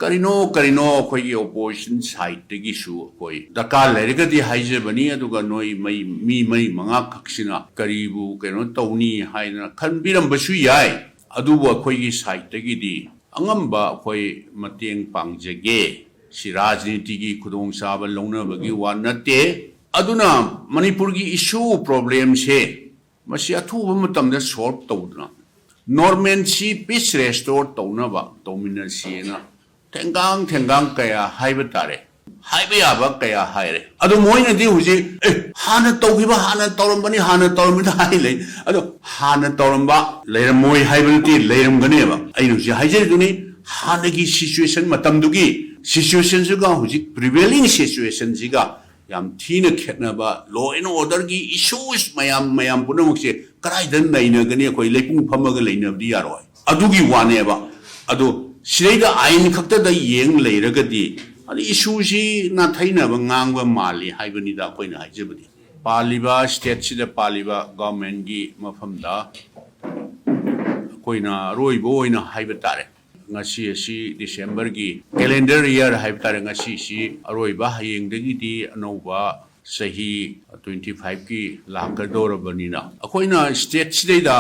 karino khoi opposition side tegi su koi dakar lerga di haije bani aduga noi mai manga khaksina karibu keno tawni haina khanbiram basu yai aduba khoi gi side tegi di angamba khoi mateng pangjage si rajniti gi khudong saba longna bagi wanate aduna manipur gi issue problem se masi athu matamda solve tawdna normal si peace restore tawna ba tawmina siena tengang kaya haiba tare haiba yaba kaya haire adu moina di huji hana tawgiba hana tawrambani hana tawrambani haile adu hana tawramba leiramoi haibati leiram gane ba ainu ji haije duni hana gi situation matamdugi situation suga huji prevailing situation jiga yam thina khetna ba law and order gi issues mayam punamuk se karai dan naina gane koi lepung phamaga leina di yaroi adugi wane ba adu Sida ain kakta da yeng leiragadi ani issue si na thaina ba ngangba mali haibani da koina haijebadi paliba state sida paliba government gi mafam da koina roibo oina haibatare ngasi si December gi calendar year haibatare ngasi si aroiba hayeng dagi di anoba sahi 25 ki lakadorabani na akoina state sida da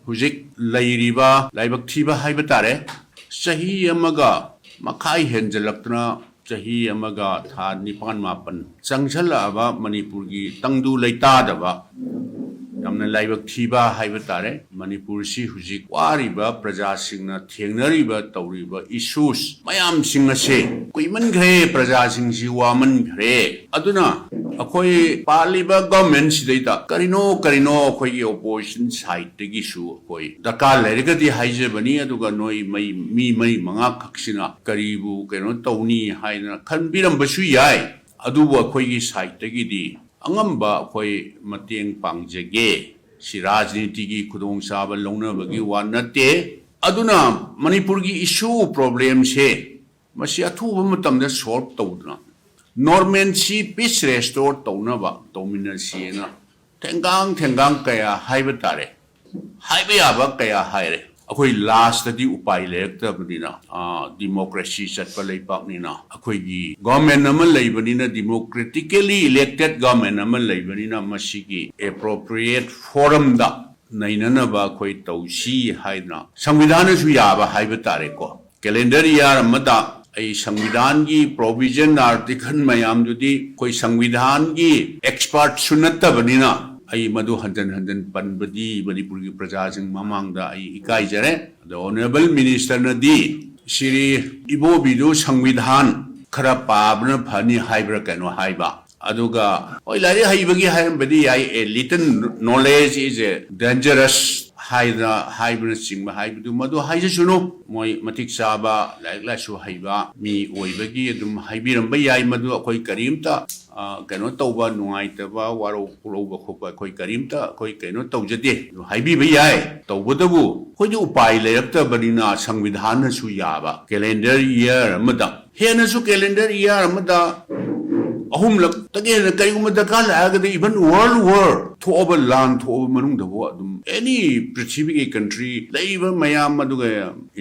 hujik lairiba laibak thiba haibatare Sahi amaga makai henjalakna sahi amaga tha nipan mapan changshala aba manipur gi tangdu leita daba namna laibak thiba haibatare manipur si hujik wariba praja singna thengnariba tawriba issues mayam singa se kuiman gre praja sing si waman gre aduna akoi paliba government sidaita karino khoi opposition side tegi su koi dakar lerga di haije bani aduga noi mai manga khaksina karibu keno tawni haina khanbiram basu yai aduba khoi gi side tegi di angamba khoi mateng pangjage si rajniti gi khudong saba longna bagi wanate aduna manipur gi issue problem se masi athu matamda solve tawdna normal si peace restore tawna ba tawmina siena tengang kaya haiba tare haiba yaba kaya haire akoi last di upai lekta badina democracy chatpa leipak nina akoi gi government naman leibanina democratically elected government naman leibanina masigi appropriate forum da nainana ba akoi tawsi haina samvidhana su yaba haiba tare ko calendar year amada ai संविधान की provision article मयाम जुदी कोई संविधान की expert सुनता बनीना ai madu handan panbadi manipur gi praja sing mamang da ai ikai jare the honorable minister na di shiri ibo bidu संविधान khara pabna phani haibra kano haiba aduga oi lari haibagi haibadi ai a little knowledge is a dangerous haibra sing haibu madu haija suno moi matik saba la su haiba mi oibagi adum haibiram ba yai madu akoi karimta kano tauba nuai taba waro puloba khopa koi karimta koi kano taujade haibi ba yai taubodabu koi ju upai lepta banina संविधान su yaba calendar year amada hena su calendar year amada ahum lak tage kai umada kala agade even world war to over land to over manung da adum any prithvi country leiba mayam aduga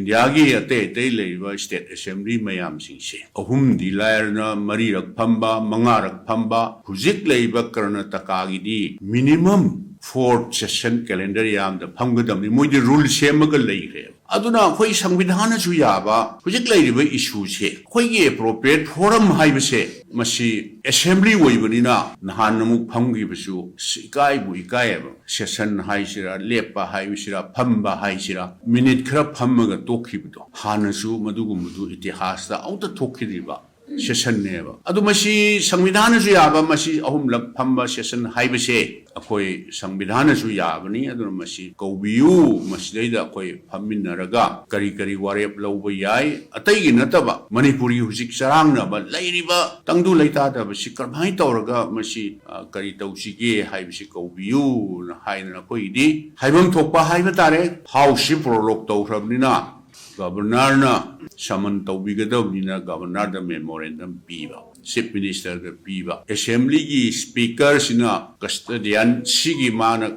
india gi ate leiba state assembly mayam singse ahum di lair na mari rak phamba manga rak phamba hujik leiba karnataka gi di minimum 4 session calendar yam da phamgadam ni moi di rule semaga leire aduna khoi संविधान su yaba hujik leiriba issue se khoi gi appropriate forum haibase masi assembly woibanina nahan namuk phamgi basu sikai bu ikai session haisira lepa haisira phamba haisira minute khara phammaga tokhibudo hanasu madugu itihas da auta tokhiriba session neba adu masi संविधान su yaba masi ahum lak phamba session haibase akoi संविधान su yabani adu masi kaubiu masleida akoi phamminaraga kari warep lawba yai atai gi nataba manipuri hujik sarang na ba lairiba tangdu leita da ba sikar bhai tawraga masi kari tawsige haibisi kaubiu na haina koi di haibam thokpa haiba tare house prolog tawrabnina governor na saman tawbigadabnina governor da memorandum piba chief minister ga piba assembly gi speaker sina custodian sigi mana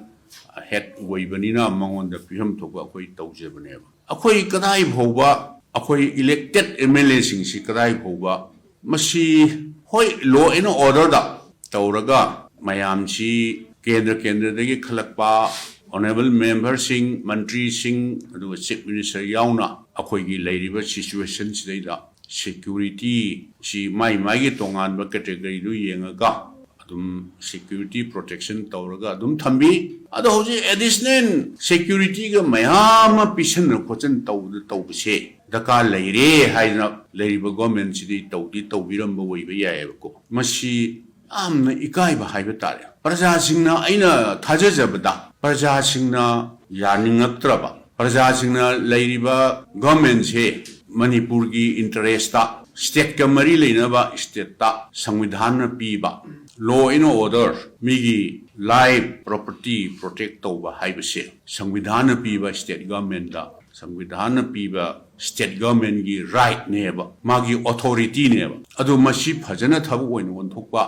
head woibanina mangon da piham thokba koi tawjebaneba akoi kadai bhoba अखोई elected MLA सिंगसी कदाई भौबा मसी होय law and order दा तौरगा मयाम सी केंद्र दगी खलकपा ऑनरेबल मेंबर सिंह मंत्री सिंह अदुगा चीफ मिनिस्टर याउना अखोई की लेरिबा सिचुएशन सिदैदा सिक्योरिटी सी माई तोंगान बा कैटेगरी दु येंगा adum security protection tawraga adum thambi ado hoji additional security ga mayam pisan kochen tawbse daka leire haina leiriba government sidi tawbiram ba wei ba yae ko masi amna ikai ba haiba tare praja singna aina thajajabada praja singna yaningaktraba praja singna leiriba government se manipur gi interest ta state ka mari leina ba state ta samvidhan na pi ba law and order migi life property protect tawba haibase samvidhan piba state government da samvidhan piba state government gi right neba magi authority neba adu masi phajana thabu oin won thokpa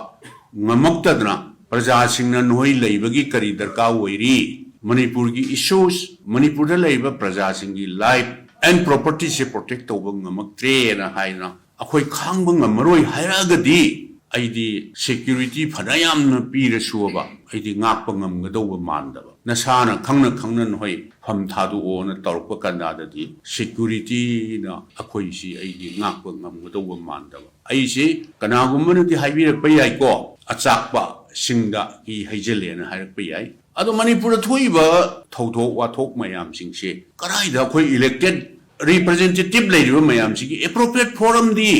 ngamaktadna praja singna noi leibagi kari darka oiri manipur gi issues manipur da leiba praja singi life and property se protect tawba ngamaktre na haina akhoi khangba ngamaroi hairagadi aidi security phanayam na pira suba aidi ngakpa ngamgadawba mandaba nasana khangna hoi pham thadu ona torpa kanda dadi security na akhoi si aidi ngakpa ngamgadawba mandaba aisi kanagumma di haibirakpa yai ko achakpa singda ki haijele na hairakpa yai ado manipur thoiba thauthok wathok mayam singse karaida akhoi elected representative leiriba mayam sigi appropriate forum di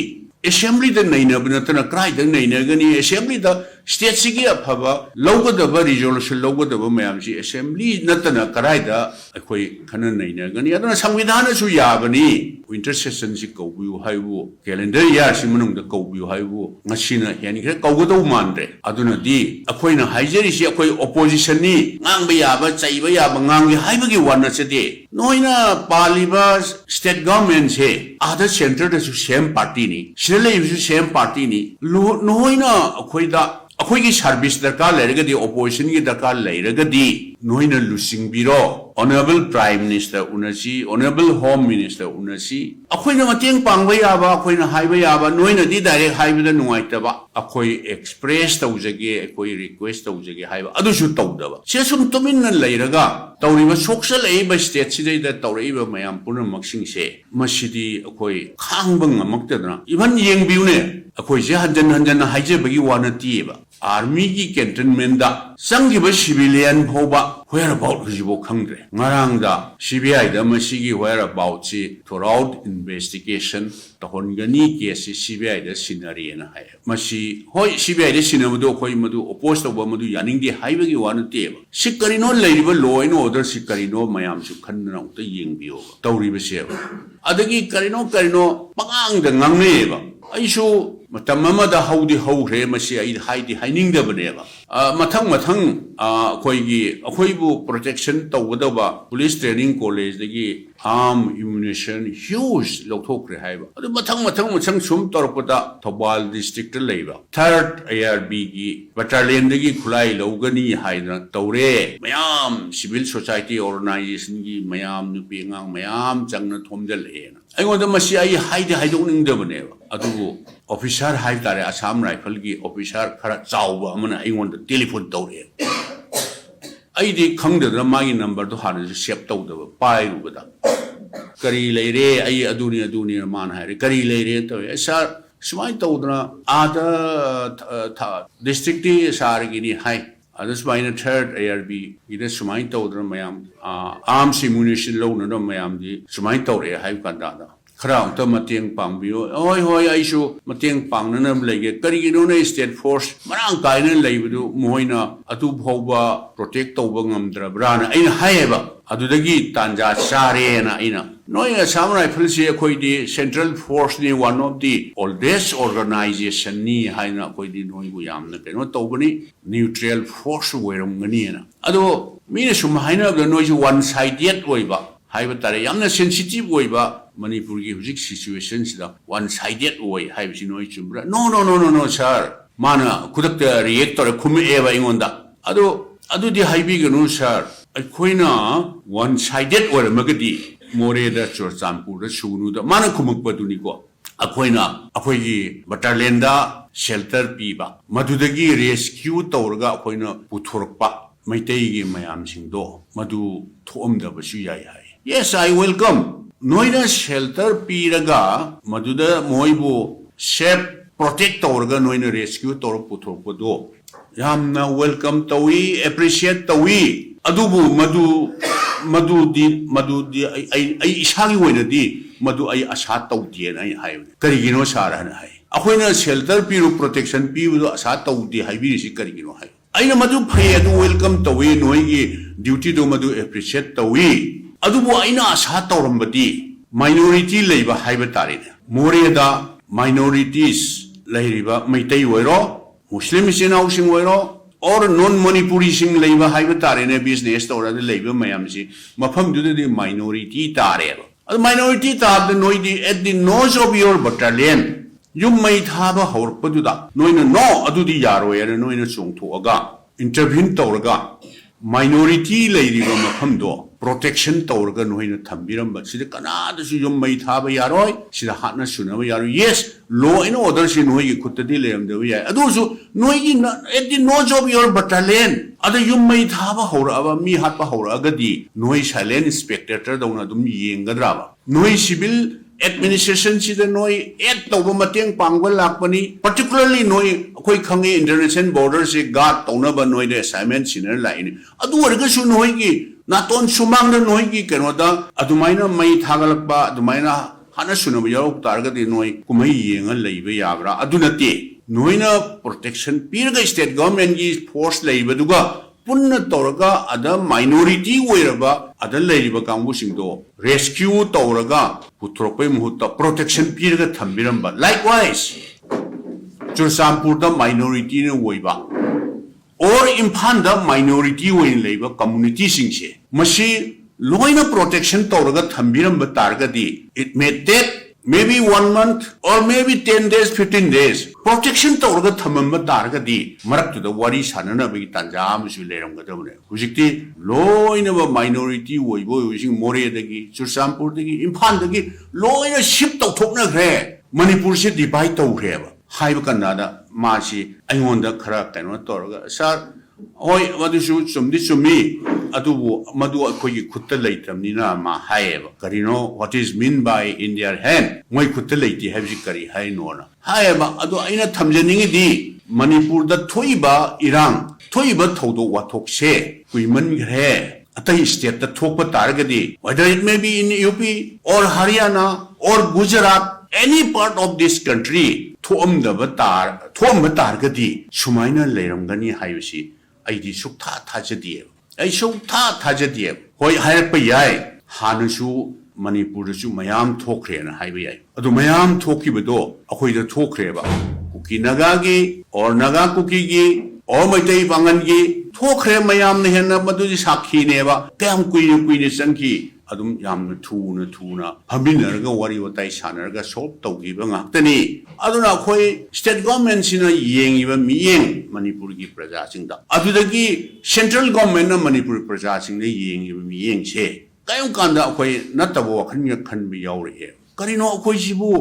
assembly da naina binatana cry da naina gani assembly da state sigi afaba lawgadaba resolution lawgadaba mayam si assembly natana cry da akoi khana naina gani adana samvidhana su yabani winter session si kaubiu haibu calendar year si manung da kaubiu haibu ngasina yani kre kaugadau mandre aduna di akoi na haijeri si akoi opposition ni ngangba yaba chaiba yaba ngangwi haibagi wana chede noina paliba state government se other center da su same party ni sile su same party ni noina akoi da akoi ki service darkar leragadi opposition ki darkar leragadi noina lusing biro honorable prime minister unasi honorable home minister unasi akoi na mateng pangba yaba akoi na haiba yaba noina di direct haiba da nuaitaba akoi express tawjage akoi request tawjage haiba adu su tawdaba se sum tumin na leiraga tawriba soksal eiba state sidai da tawriba mayam purna maksing se masidi akoi khangba ngamaktadna even yengbiune akoi je hanjan haije bagi wana tiba army ki cantonment da sangiba civilian phoba whereabout hujibo khangre ngarang da CBI da masigi whereabout chi throughout investigation tahongani case CBI da sinari na hai masi hoi CBI da sinamadu khoi madu oppose to madu yaning di haibagi wana teba sikarino leiriba law and order sikarino mayam su khanna ta yengbiyo tawriba se adagi karino pangang da ngangneba aisu matam amada haudi hauhre masi ai haidi hainingdabaneba mathang akhoi protection tawgadaba police training college dagi arm ammunition huge lothokre haiba adu mathang sum torpata Thobal district leiba 3rd ARB gi battalion dagi khulai logani haina tawre mayam civil society organization gi mayam nupi ngang mayam changna thomjal ena aingoda masi ai haidokningdabaneba adu officer hai tare Assam rifle gi officer khara chawba amana aingonda telephone tawre ai di khangda magi number to hana save tawdaba pai rubada kari leire ai aduni man hai kari leire to sir smai tawdna ada district sar gi ni hai others by the 3rd ARB ida smai tawdna mayam arms ammunition low no mayam di smai tawre hai kanda da khara ta mateng pangbiyo hoi aisu mateng pangnana lege karigino na state force marang kaina leibudu moina atu bhoba protect tawba ngamdra brana aina haiba adudagi tanja sare na aina noya samurai police khoi di central force ni one of the oldest organization ni haina khoi di noi bu yamna keno tawbani neutral force weram ngani na ado mine sum haina the noi one sided oiba haiba tare yamna sensitive oiba Manipur ki huzik situation sida one sided way haibsi noi chumbra no sir mana kudakta reactor khumi eba ingonda adu di haibi ganu sir akoina one sided or magadi मोरेदा Churachandpur सुगुनुदा माना खुमकपदुनिको अखोइना अखोइगी बटालियनदा shelter पीबा मधुदगी rescue तौरगा अखोइना पुथोरकपा मैतैगी मयामसिंगदो मधु थोमदबसु याय हाय yes I welcome noina shelter piraga maduda moibo safe protect tauga noina rescue tor puthokpodo yamna welcome tawi appreciate tawi adubu madu di ai isagi woina di madu ai asa tawdi na hai karigino sarana hai akoina shelter piru protection piru asa tawdi hai bi si karigino hai aina madu phai adu welcome tawi noigi duty do madu appreciate tawi adubu aina asa tawrambadi minority leiba haiba tarine moreda minorities leiriba maitai woiro muslim sinau woiro or non manipuri sing leiba haiba tarine business tawra de leiba mayam si mafam du de minority tare adu minority tab de noidi at the nose of your battalion yum mai thaba horpaduda noina no adu di yaro ya noina chungthoga intervene tawraga minority leiriba mafam do protection tawraga noina thambiramba sida kanada su yum mai thaba yaroi sida hatna sunaba yaro yes law and order si noi khutadi leamde ya adu su noi at the nose of your battalion ada yum mai thaba hora aba mi hatpa hora agadi noi silent spectator dawna dum yengadraba noi civil administration si the noi et tawba mateng pangwal lakpani particularly noi koi khangi international border se guard tawna ba noi de assignment siner line adu warga su noi gi naton sumang na noi gi kenoda adumaina mai thagalakba adumaina hana sunaba yaw targa de noi kumai yenga leiba yabra adunate noina protection pirga state government gi force leiba duga punna tawraga ada minority oiraba ada leiriba kangbu singdo rescue tawraga puthropai muhutta protection pirga thambiramba likewise chursampur da minority ne oiba or imphal da minority oin leiba community singse mashi loina protection tawraga thambiramba targadi it may take maybe 1 month or maybe 10 days 15 days protection tawraga thamamba targadi marak to the wari sanana bi tanja amsu leramgadabne hujikti loina ba minority oibo using more dagi chursampur dagi imphal dagi loina ship tawthokna gre manipur se divide tawgreba haiba kanada masi aingonda khara kaino tawraga sir oi madusu sumdi sumi adubu madu akhoi khutta leitamnina ma haeba karino what is mean by in their hand moi khutta leiti habji kari hai nona haeba adu aina thamjaningi di manipur da thoiba irang thoiba thodo wathok se kuiman gre atai state da thokpa targadi whether it may be in UP or Haryana or Gujarat any part of this country thomda targadi sumaina leiramgani hayusi aidi sukha thajadiye ai sukha thajadiye hoi hairpa yai hanasu manipur su mayam thokre na haiba yai adu mayam thokibado akhoi da thokre ba kuki naga gi or naga kuki gi or maitai bangan gi thokre mayam ne henna madu ji sakhi ne ba kam kui sanki adum yamna thuna haminarga wari watai sanarga solve tawgiba ngaktani aduna khoi state government sina yengiba miyeng manipur gi praja singda adudagi central government na manipur praja singda yengiba miyeng se kayong kanda khoi natabo khan bi yawre karino khoi sibu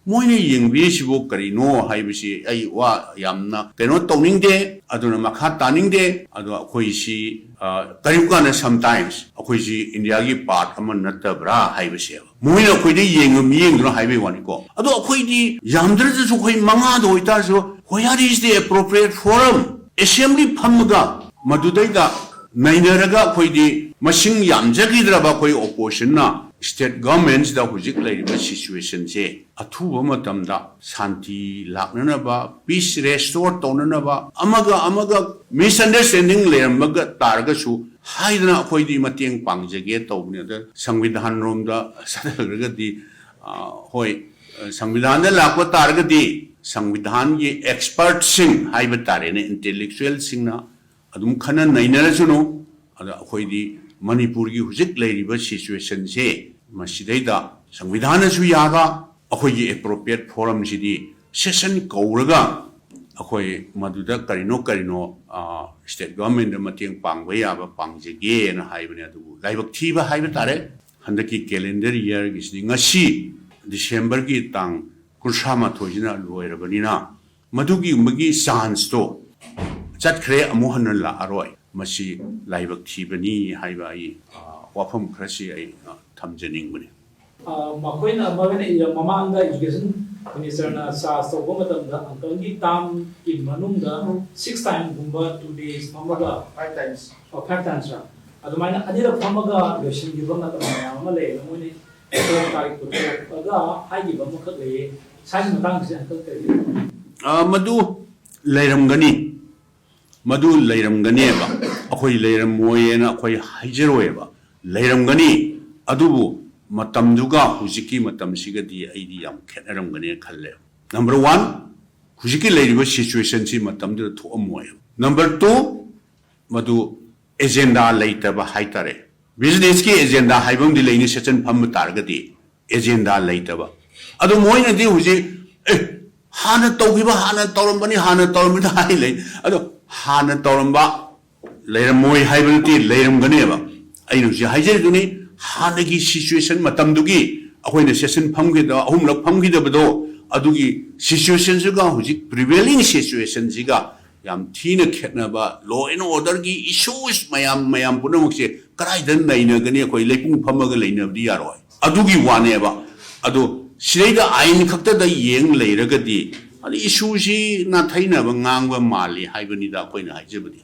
moine yengbi sibu karino haibisi ai wa yamna keno tawningde aduna makha taningde adu khoi si karibukana sometimes akhoi si India gi part ama natabra haibisi moina khoi de yeng no haibe wani ko adu akhoi di yamdra ju khoi manga do ita so where is the appropriate forum assembly phamga madudai da nainaraga khoi di masing yamjagidraba khoi opposition na state governments da hujik laiba situation se athuba matamda shanti laknanaba peace restore tonanaba amaga misunderstanding leramaga targa su haidna khoidi mateng pangjage tawne da samvidhan romda sadaga di hoi samvidhan da lakwa targa di samvidhan gi expert sing haiba tare ne intellectual sing na adum khana nainara suno ada khoidi manipur gi hujik leiriba situation se masidaida samvidhana su yaga akhoi gi appropriate forum sidi session kauraga akhoi maduda karino state government da mateng pangba yaba pangjege na haibane adu laibak thiba haiba tare ꯍꯟꯗꯛꯀꯤ calendar ꯏꯌꯔꯒꯤꯁꯤꯗꯤ ꯉꯁꯤ ꯗꯤꯁꯦꯝꯕꯔꯒꯤ ꯇꯥꯡ 38ꯁꯤꯅ ꯂꯣꯏꯔꯕꯅꯤꯅ ꯃꯗꯨꯒꯤ ꯆꯥꯟꯁꯇꯣ ꯆꯠꯈ꯭ꯔꯦ ꯑꯃꯨꯛ ꯍꯟꯅ ꯂꯥꯛꯑꯔꯣꯏ ꯃꯁꯤ ꯂꯥꯏꯕꯛ ꯊꯤꯕꯅꯤ ꯍꯥꯏꯕ ꯑꯩ ꯋꯥꯐꯝ ꯈꯔꯁꯤ ꯑꯩ ꯊꯝꯖꯅꯤꯡꯕꯅꯤ ꯃꯈꯣꯏꯅ ꯃꯃꯥꯡꯗ ꯏꯗꯨꯀꯦꯁꯟ ꯃꯤꯅꯤꯁꯇꯔꯅ ꯆꯥꯔꯖ ꯇꯧꯕ ꯃꯇꯝꯗ ꯑꯪꯀꯜꯒꯤ ꯇꯥꯝꯒꯤ ꯃꯅꯨꯡꯗ 6 ꯇꯥꯏꯝꯒꯨꯝꯕ 2 days ꯐꯝꯃꯒ 5 times ꯑꯗꯨꯃꯥꯏꯅ ꯑꯅꯤꯔꯛ ꯐꯝꯃꯒ ꯂꯣꯏꯁꯤꯟꯈꯤꯕ ꯃꯇꯝ ꯃꯌꯥꯝ ꯑꯃ ꯂꯩꯌꯦ ꯃꯣꯏꯅ ꯇꯥꯔꯤꯛ ꯄꯨꯊꯣꯛꯑꯒ ꯍꯥꯏꯈꯤꯕ ꯑꯃꯈꯛ ꯂꯩꯌꯦ ꯁꯥꯏꯒꯤ ꯃꯇꯥꯡꯁꯦ ꯑꯪꯀꯜ ꯀꯔꯤ ꯃꯗꯨ ꯂꯩꯔꯝꯒꯅꯤ ꯃꯗꯨ ꯂꯩꯔꯝꯒꯅꯦꯕ ꯑꯩꯈꯣꯏ ꯂꯩꯔꯝꯃꯣꯏꯅ ꯑꯩꯈꯣꯏ ꯍꯥꯏꯖꯔꯣꯏꯕ ꯂꯩꯔꯝꯒꯅꯤ ꯑꯗꯨꯕꯨ ꯃꯇꯝꯗꯨꯒ ꯍꯧꯖꯤꯛꯀꯤ ꯃꯇꯝꯁꯤꯒꯗꯤ ꯑꯩꯗꯤ ꯌꯥꯝ ꯈꯦꯠꯅꯔꯝꯒꯅꯤ ꯈꯜꯂꯦ ꯅꯝꯕꯔ 1 ꯍꯧꯖꯤꯛꯀꯤ ꯂꯩꯔꯤꯕ ꯁꯤꯆꯨꯋꯦꯁꯟꯁꯤ ꯃꯇꯝꯗꯨꯗ ꯊꯣꯛꯑꯝꯃꯣꯏ ꯅꯝꯕꯔ 2 ꯃꯗꯨ ꯑꯦꯖꯦꯟꯗꯥ ꯂꯩꯇꯕ ꯍꯥꯏꯇꯥꯔꯦ ꯕꯤꯖꯤꯅꯦꯁꯀꯤ ꯑꯦꯖꯦꯟꯗꯥ ꯍꯥꯏꯕ ꯑꯃꯗꯤ ꯂꯩꯅꯤ ꯁꯦꯆꯟ ꯐꯝꯕ ꯇꯥꯔꯒꯗꯤ ꯑꯦꯖꯦꯟꯗꯥ ꯂꯩꯇꯕ ꯑꯗꯨ ꯃꯣꯏꯅꯗꯤ ꯍꯧꯖꯤꯛ ꯍꯥꯟꯅ ꯇꯧꯈꯤꯕ ꯍꯥꯟꯅ ꯇꯧꯔꯝꯕꯅꯤ ꯍꯥꯏ ꯂꯩ ꯑꯗꯣ ꯍꯥꯟꯅ ꯇꯧꯔꯝꯕ ꯂꯩꯔꯝꯃꯣꯏ ꯍꯥꯏꯕ ꯅꯠꯇꯦ ꯂꯩꯔꯝꯒꯅꯦꯕ ꯑꯩꯅ ꯍꯧꯖꯤꯛ ꯍꯥꯏꯖꯔꯤꯗꯨꯅꯤ ꯍꯥꯟꯅꯒꯤ ꯁꯤꯆꯨꯋꯦꯁꯟ ꯃꯇꯝꯗꯨꯒꯤ ꯑꯩꯈꯣꯏꯅ ꯁꯦꯁꯟ ꯐꯝꯈꯤꯗꯕ ꯑꯍꯨꯝꯂꯛ ꯐꯝꯈꯤꯗꯕꯗꯣ ꯑꯗꯨꯒꯤ ꯁꯤꯆꯨꯋꯦꯁꯟꯁꯤꯒ ꯍꯧꯖꯤꯛ ꯄ꯭ꯔꯤꯚꯦꯂꯤꯡ ꯁꯤꯆꯨꯋꯦꯁꯟꯁꯤꯒ ꯌꯥꯝ ꯊꯤꯅ ꯈꯦꯠꯅꯕ ꯂꯣ ꯑꯦꯟ ꯑꯣꯔꯗꯔꯒꯤ ꯏꯁꯨꯁ ꯃꯌꯥꯝ ꯄꯨꯝꯅꯃꯛꯁꯦ ꯀꯗꯥꯏꯗ ꯅꯩꯅꯒꯅꯤ ꯑꯩꯈꯣꯏ ꯂꯩꯄꯨꯡ ꯐꯝꯃꯒ ꯂꯩꯅꯕꯗꯤ ꯌꯥꯔꯣꯏ ꯑꯗꯨꯒꯤ ꯋꯥꯅꯦꯕ ꯑꯗꯣ ꯁꯤꯗꯩꯗ ꯑꯥꯏꯟ ꯈꯛꯇꯗ ꯌꯦꯡ ꯂꯩꯔꯒꯗꯤ ꯑꯗ ꯏꯁꯨꯁꯤ ꯅꯥꯊꯩꯅꯕ ꯉꯥꯡꯕ ꯃꯥꯜꯂꯤ ꯍꯥꯏꯕꯅꯤꯗ ꯑꯩꯈꯣꯏꯅ ꯍꯥꯏꯖꯕꯗꯤ